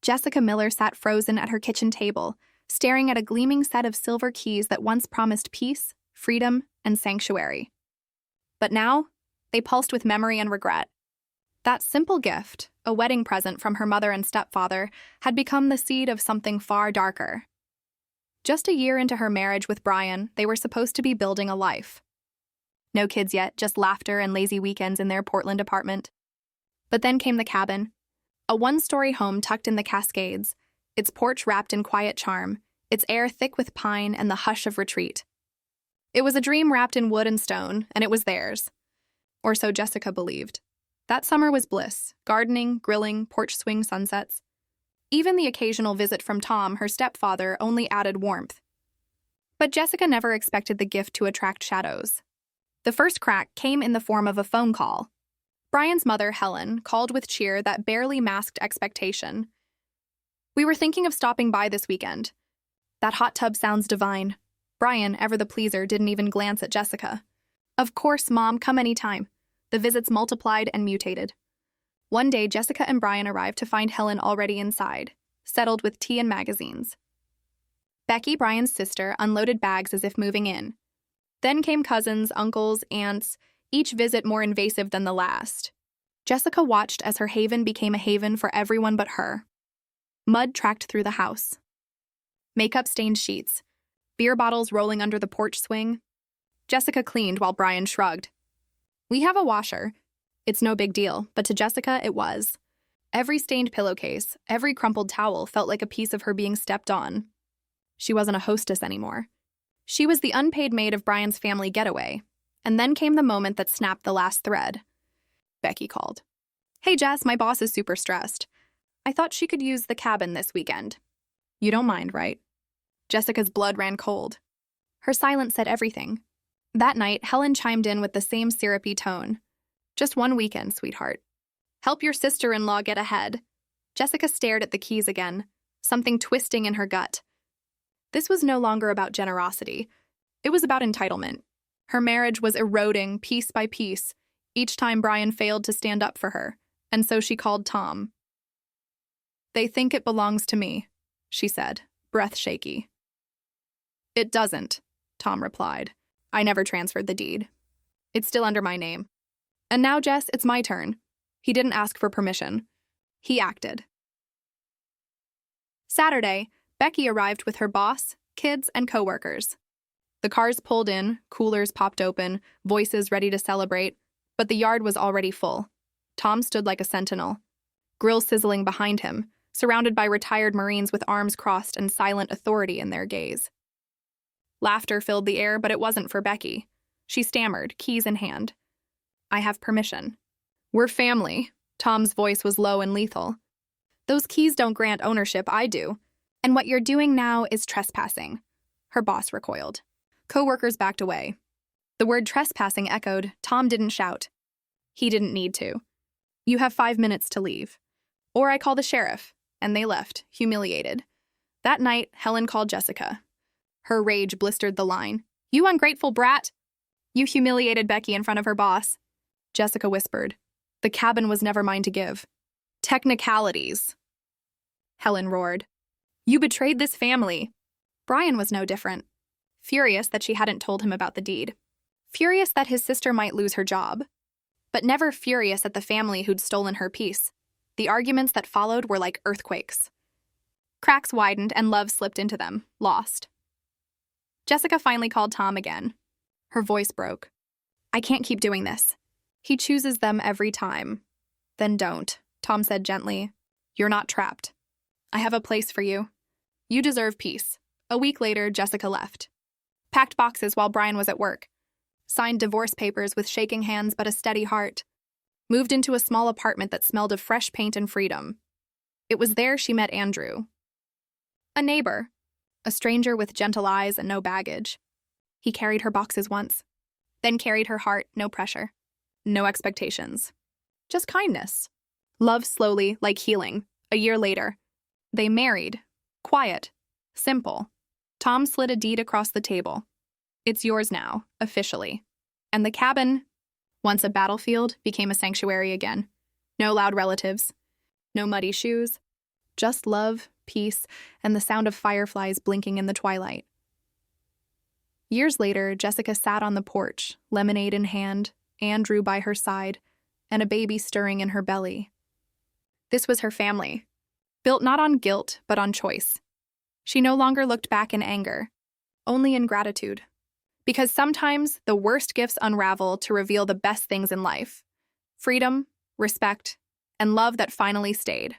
Jessica Miller sat frozen at her kitchen table, staring at a gleaming set of silver keys that once promised peace, freedom, and sanctuary. But now, they pulsed with memory and regret. That simple gift, a wedding present from her mother and stepfather, had become the seed of something far darker. Just a year into her marriage with Brian, they were supposed to be building a life. No kids yet, just laughter and lazy weekends in their Portland apartment. But then came the cabin, a one-story home tucked in the Cascades, its porch wrapped in quiet charm, its air thick with pine and the hush of retreat. It was a dream wrapped in wood and stone, and it was theirs. Or so Jessica believed. That summer was bliss, gardening, grilling, porch swing sunsets. Even the occasional visit from Tom, her stepfather, only added warmth. But Jessica never expected the gift to attract shadows. The first crack came in the form of a phone call. Brian's mother, Helen, called with cheer that barely masked expectation. "We were thinking of stopping by this weekend. That hot tub sounds divine." Brian, ever the pleaser, didn't even glance at Jessica. "Of course, Mom, come anytime." The visits multiplied and mutated. One day, Jessica and Brian arrived to find Helen already inside, settled with tea and magazines. Becky, Brian's sister, unloaded bags as if moving in. Then came cousins, uncles, aunts, each visit more invasive than the last. Jessica watched as her haven became a haven for everyone but her. Mud tracked through the house. Makeup-stained sheets. Beer bottles rolling under the porch swing. Jessica cleaned while Brian shrugged. "We have a washer. It's no big deal," but to Jessica it was. Every stained pillowcase, every crumpled towel felt like a piece of her being stepped on. She wasn't a hostess anymore. She was the unpaid maid of Brian's family getaway. And then came the moment that snapped the last thread. Becky called. "Hey Jess, my boss is super stressed. I thought she could use the cabin this weekend. You don't mind, right?" Jessica's blood ran cold. Her silence said everything. That night, Helen chimed in with the same syrupy tone. "Just one weekend, sweetheart. Help your sister-in-law get ahead." Jessica stared at the keys again, something twisting in her gut. This was no longer about generosity. It was about entitlement. Her marriage was eroding piece by piece, each time Brian failed to stand up for her, and so she called Tom. "They think it belongs to me," she said, breath shaky. "It doesn't," Tom replied. "I never transferred the deed. It's still under my name. And now, Jess, it's my turn. He didn't ask for permission. He acted." Saturday, Becky arrived with her boss, kids, and coworkers. The cars pulled in, coolers popped open, voices ready to celebrate, but the yard was already full. Tom stood like a sentinel, grill sizzling behind him, surrounded by retired Marines with arms crossed and silent authority in their gaze. Laughter filled the air, but it wasn't for Becky. She stammered, keys in hand. "I have permission." "We're family." Tom's voice was low and lethal. "Those keys don't grant ownership, I do. And what you're doing now is trespassing." Her boss recoiled. Coworkers backed away. The word trespassing echoed. Tom didn't shout. He didn't need to. "You have 5 minutes to leave. Or I call the sheriff." And they left, humiliated. That night, Helen called Jessica. Her rage blistered the line. "You ungrateful brat! You humiliated Becky in front of her boss." Jessica whispered. "The cabin was never mine to give." "Technicalities," Helen roared. "You betrayed this family." Brian was no different. Furious that she hadn't told him about the deed. Furious that his sister might lose her job. But never furious at the family who'd stolen her peace. The arguments that followed were like earthquakes. Cracks widened and love slipped into them, lost. Jessica finally called Tom again. Her voice broke. "I can't keep doing this. He chooses them every time." "Then don't," Tom said gently. "You're not trapped. I have a place for you. You deserve peace." A week later, Jessica left. Packed boxes while Brian was at work. Signed divorce papers with shaking hands but a steady heart. Moved into a small apartment that smelled of fresh paint and freedom. It was there she met Andrew. A neighbor. A stranger with gentle eyes and no baggage. He carried her boxes once. Then carried her heart, no pressure. No expectations. Just kindness. Love slowly, like healing. A year later. They married. Quiet. Simple. Tom slid a deed across the table. "It's yours now, officially." And the cabin, once a battlefield, became a sanctuary again. No loud relatives. No muddy shoes. Just love, peace, and the sound of fireflies blinking in the twilight. Years later, Jessica sat on the porch, lemonade in hand, Andrew by her side, and a baby stirring in her belly. This was her family, built not on guilt, but on choice. She no longer looked back in anger, only in gratitude. Because sometimes the worst gifts unravel to reveal the best things in life: freedom, respect, and love that finally stayed.